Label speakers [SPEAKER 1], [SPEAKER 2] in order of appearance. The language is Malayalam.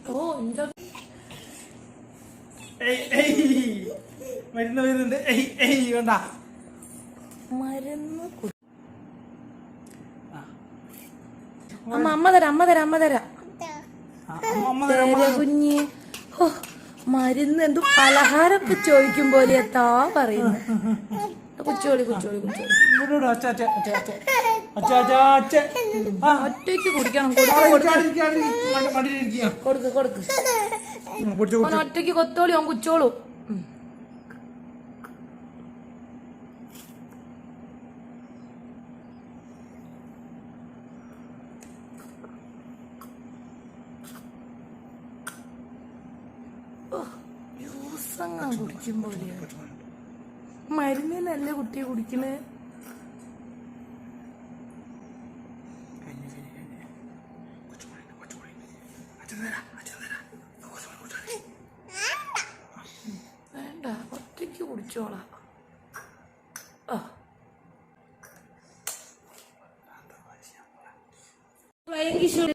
[SPEAKER 1] ഓ എന്താ
[SPEAKER 2] മരുന്ന് വരുന്നുണ്ട്. വേണ്ട
[SPEAKER 1] മരുന്ന് അമ്മ തരാം കുഞ്ഞ്. മരുന്ന് എന്തോ പലഹാരമൊക്കെ ചോദിക്കും പോലെ എത്താ പറയുന്നു. കുച്ചോളി ഒറ്റയ്ക്ക് കുടിക്കണം. കൊടുക്ക് ഒറ്റയ്ക്ക് കൊത്തോളി അവൻ കുച്ചോളൂ. ജ്യൂസങ്ങാ കുടിക്കുമ്പോലെ മരുന്നിനല്ലേ കുട്ടിയെ കുടിക്കണേ. വേണ്ട ഒറ്റയ്ക്ക് കുടിച്ചോളാം. ഭയങ്കര